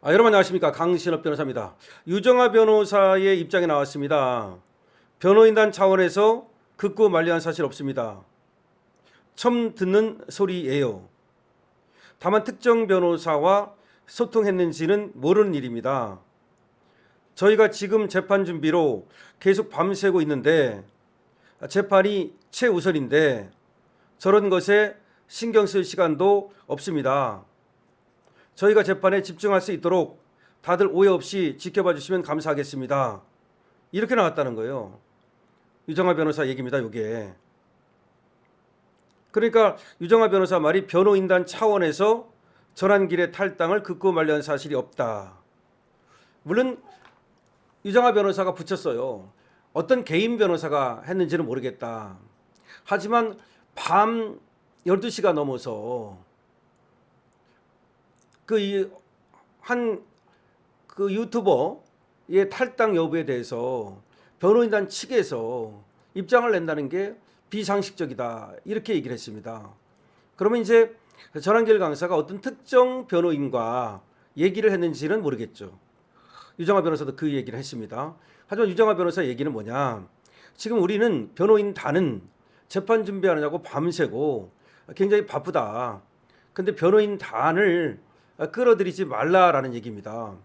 여러분 안녕하십니까, 강신업 변호사입니다. 유정아 변호사의 입장이 나왔습니다. 변호인단 차원에서 극구 만류한 사실 없습니다. 처음 듣는 소리예요. 다만 특정 변호사와 소통했는지는 모르는 일입니다. 저희가 지금 재판 준비로 계속 밤새고 있는데 재판이 최우선인데 저런 것에 신경 쓸 시간도 없습니다. 저희가 재판에 집중할 수 있도록 다들 오해 없이 지켜봐 주시면 감사하겠습니다. 이렇게 나왔다는 거예요. 유정아 변호사 얘기입니다, 이게. 그러니까 유정아 변호사 말이 변호인단 차원에서 전환길의 탈당을 극구 만류한 사실이 없다. 물론 유정아 변호사가 붙였어요. 어떤 개인 변호사가 했는지는 모르겠다. 하지만 밤 12시가 넘어서 그 유튜버의 탈당 여부에 대해서 변호인단 측에서 입장을 낸다는 게 비상식적이다, 이렇게 얘기를 했습니다. 그러면 이제 전한길 강사가 어떤 특정 변호인과 얘기를 했는지는 모르겠죠. 유정아 변호사도 그 얘기를 했습니다. 하지만 유정아 변호사 얘기는 뭐냐, 지금 우리는 변호인단은 재판 준비하느냐고 밤새고 굉장히 바쁘다. 근데 변호인단을 끌어들이지 말라라는 얘기입니다.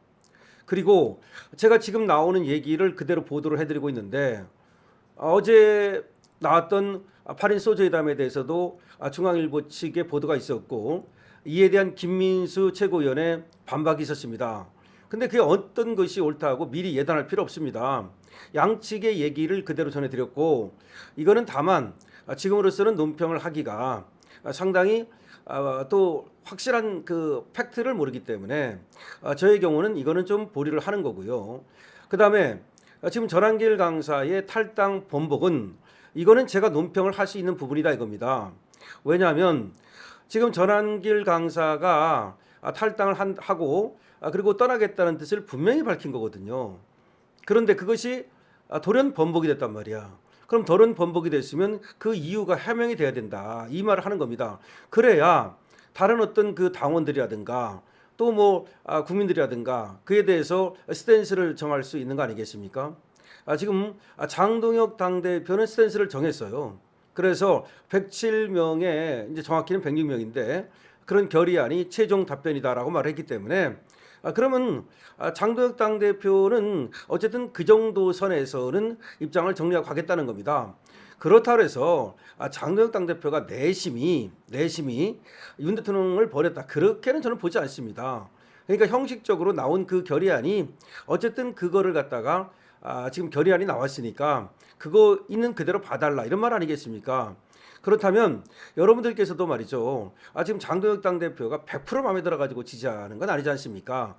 그리고 제가 지금 나오는 얘기를 그대로 보도를 해드리고 있는데 어제 나왔던 8인 소주회담에 대해서도 중앙일보 측의 보도가 있었고 이에 대한 김민수 최고위원의 반박이 있었습니다. 근데 그게 어떤 것이 옳다고 미리 예단할 필요 없습니다. 양측의 얘기를 그대로 전해드렸고 이거는 다만 지금으로서는 논평을 하기가 상당히 또 확실한 그 팩트를 모르기 때문에 저의 경우는 이거는 좀 보류를 하는 거고요. 그 다음에 지금 전한길 강사의 탈당 번복은 이거는 제가 논평을 할 수 있는 부분이다 이겁니다. 왜냐하면 지금 전한길 강사가 탈당을 하고 그리고 떠나겠다는 뜻을 분명히 밝힌 거거든요. 그런데 그것이 돌연 번복이 됐단 말이야. 그럼 돌연 번복이 됐으면 그 이유가 해명이 돼야 된다, 이 말을 하는 겁니다. 그래야 다른 어떤 그 당원들이라든가 또 뭐 국민들이라든가 그에 대해서 스탠스를 정할 수 있는 거 아니겠습니까? 지금 장동혁 당대표는 스탠스를 정했어요. 그래서 107명에 이제 정확히는 106명인데 그런 결의안이 최종 답변이다라고 말했기 때문에 그러면 장동혁 당대표는 어쨌든 그 정도 선에서는 입장을 정리하고 가겠다는 겁니다. 그렇다고 해서 장동혁 당대표가 내심이 윤 대통령을 버렸다, 그렇게는 저는 보지 않습니다. 그러니까 형식적으로 나온 그 결의안이 어쨌든 그거를 갖다가 지금 결의안이 나왔으니까 그거 있는 그대로 봐달라, 이런 말 아니겠습니까? 그렇다면 여러분들께서도 말이죠, 지금 장동혁 당대표가 100% 마음에 들어가지고 지지하는 건 아니지 않습니까?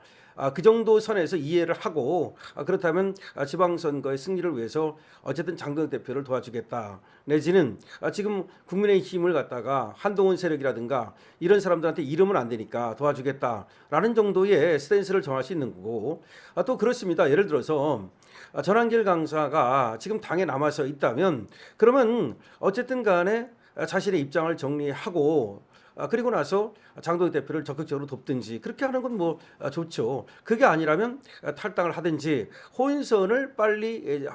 그 정도 선에서 이해를 하고 그렇다면 지방선거의 승리를 위해서 어쨌든 장동혁 대표를 도와주겠다, 내지는 지금 국민의힘을 갖다가 한동훈 세력이라든가 이런 사람들한테 이러면 안 되니까 도와주겠다라는 정도의 스탠스를 정할 수 있는 거고, 또 그렇습니다. 예를 들어서 전한길 강사가 지금 당에 남아서 있다면 그러면 어쨌든 간에 자신의 입장을 정리하고 그리고 나서 장동혁 대표를 적극적으로 돕든지 그렇게 하는 건 뭐 좋죠. 그게 아니라면 탈당을 하든지 혼선을 빨리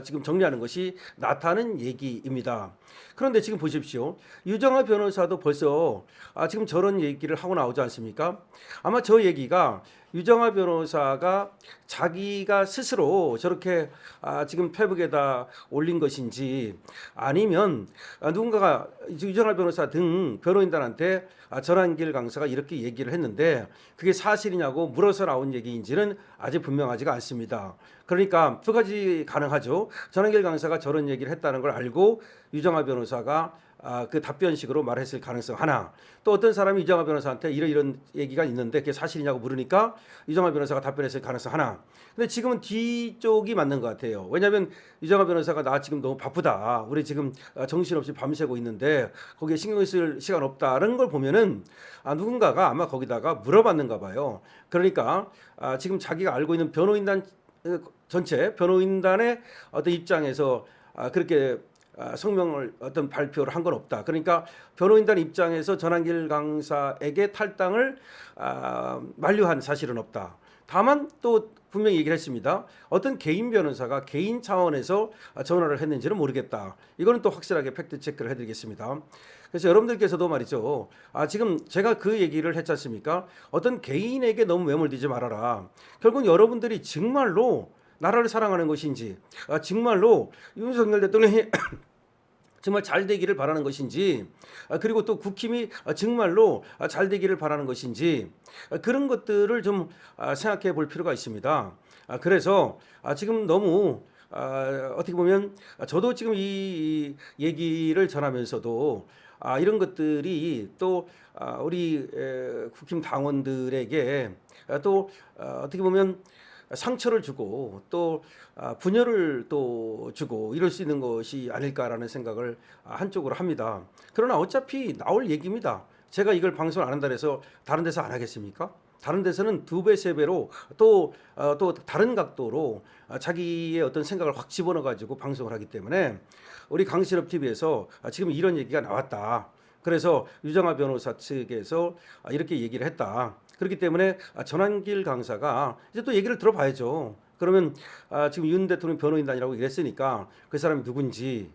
지금 정리하는 것이 낫다는 얘기입니다. 그런데 지금 보십시오. 유정아 변호사도 벌써 지금 저런 얘기를 하고 나오지 않습니까? 아마 저 얘기가 유정아 변호사가 자기가 스스로 저렇게 지금 페북에다 올린 것인지 아니면 누군가가 유정아 변호사 등 변호인단한테 전한길 강사가 이렇게 얘기를 했는데 그게 사실이냐고 물어서 나온 얘기인지는 아직 분명하지가 않습니다. 그러니까 두 가지 가능하죠. 전한길 강사가 저런 얘기를 했다는 걸 알고 유정아 변호사가 그 답변식으로 말했을 가능성 하나, 또 어떤 사람이 유정아 변호사한테 이런 얘기가 있는데 그게 사실이냐고 물으니까 유정아 변호사가 답변했을 가능성 하나. 근데 지금은 뒤쪽이 맞는 것 같아요. 왜냐하면 유정아 변호사가 나 지금 너무 바쁘다, 우리 지금 정신없이 밤새고 있는데 거기에 신경 쓸 시간 없다는 걸 보면은 누군가가 아마 거기다가 물어봤는가 봐요. 그러니까 지금 자기가 알고 있는 변호인단 전체 변호인단의 어떤 입장에서 그렇게 성명을 어떤 발표를 한 건 없다. 그러니까 변호인단 입장에서 전한길 강사에게 탈당을 만류한 사실은 없다. 다만 또 분명히 얘기를 했습니다. 어떤 개인 변호사가 개인 차원에서 전화를 했는지는 모르겠다. 이거는 또 확실하게 팩트 체크를 해드리겠습니다. 그래서 여러분들께서도 말이죠. 지금 제가 그 얘기를 했지 않습니까? 어떤 개인에게 너무 매몰되지 말아라. 결국 여러분들이 정말로 나라를 사랑하는 것인지, 정말로 윤석열 대통령이 정말 잘 되기를 바라는 것인지, 그리고 또 국힘이 정말로 잘 되기를 바라는 것인지, 그런 것들을 좀 생각해 볼 필요가 있습니다. 그래서 지금 너무 어떻게 보면 저도 지금 이 얘기를 전하면서도 이런 것들이 또 우리 국힘 당원들에게 또 어떻게 보면 상처를 주고 또 분열을 또 주고 이럴 수 있는 것이 아닐까라는 생각을 한쪽으로 합니다. 그러나 어차피 나올 얘기입니다. 제가 이걸 방송을 안 한다 해서 다른 데서 안 하겠습니까? 다른 데서는 2배, 3배로 또 다른 각도로 자기의 어떤 생각을 확 집어넣어 가지고 방송을 하기 때문에 우리 강신업 TV에서 지금 이런 얘기가 나왔다. 그래서 유정아 변호사 측에서 이렇게 얘기를 했다. 그렇기 때문에 전환길 강사가 이제 또 얘기를 들어봐야죠. 그러면 지금 윤 대통령 변호인단이라고 얘기했으니까 그 사람이 누군지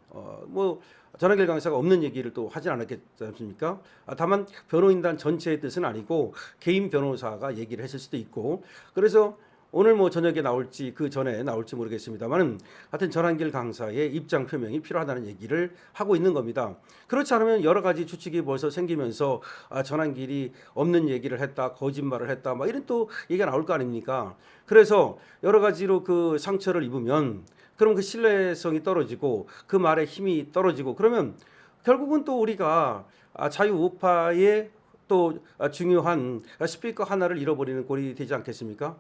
뭐 전환길 강사가 없는 얘기를 또 하진 않았겠지 않습니까? 다만 변호인단 전체의 뜻은 아니고 개인 변호사가 얘기를 했을 수도 있고 그래서 오늘 뭐 저녁에 나올지 그 전에 나올지 모르겠습니다만은 하여튼 전환길 강사의 입장 표명이 필요하다는 얘기를 하고 있는 겁니다. 그렇지 않으면 여러 가지 추측이 벌써 생기면서 전환길이 없는 얘기를 했다, 거짓말을 했다, 막 이런 또 얘기가 나올 거 아닙니까? 그래서 여러 가지로 그 상처를 입으면 그럼 그 신뢰성이 떨어지고 그 말에 힘이 떨어지고 그러면 결국은 또 우리가 자유 우파의 또 중요한 스피커 하나를 잃어버리는 꼴이 되지 않겠습니까?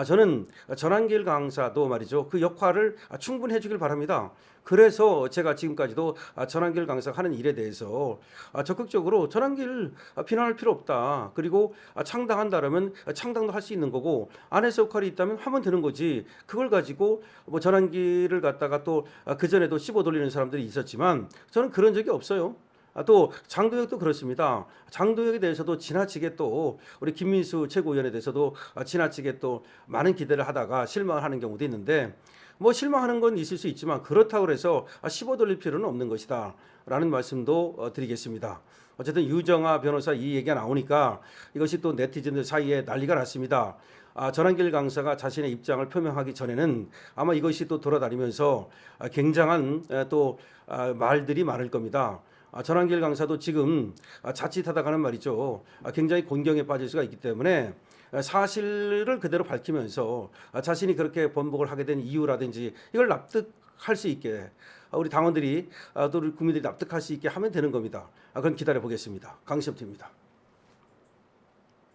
저는 전환길 강사도 말이죠. 그 역할을 충분히 해주길 바랍니다. 그래서 제가 지금까지도 전환길 강사가 하는 일에 대해서 적극적으로 전환길 비난할 필요 없다. 그리고 창당한다라면 창당도 할 수 있는 거고 안에서 역할이 있다면 하면 되는 거지. 그걸 가지고 뭐 전환길을 갖다가 또 그전에도 씹어 돌리는 사람들이 있었지만 저는 그런 적이 없어요. 또 장도혁도 그렇습니다. 장도혁에 대해서도 지나치게 또 우리 김민수 최고위원에 대해서도 지나치게 또 많은 기대를 하다가 실망하는 경우도 있는데 뭐 실망하는 건 있을 수 있지만 그렇다고 해서 씹어 돌릴 필요는 없는 것이다 라는 말씀도 드리겠습니다. 어쨌든 유정아 변호사 이 얘기가 나오니까 이것이 또 네티즌들 사이에 난리가 났습니다. 전환길 강사가 자신의 입장을 표명하기 전에는 아마 이것이 또 돌아다니면서 굉장한 또 말들이 많을 겁니다. 전환길 강사도 지금 자칫하다가는 말이죠. 굉장히 곤경에 빠질 수가 있기 때문에 사실을 그대로 밝히면서 자신이 그렇게 번복을 하게 된 이유라든지 이걸 납득할 수 있게 우리 당원들이 또 우리 국민들이 납득할 수 있게 하면 되는 겁니다. 그건 기다려 보겠습니다. 강시엽 TV입니다.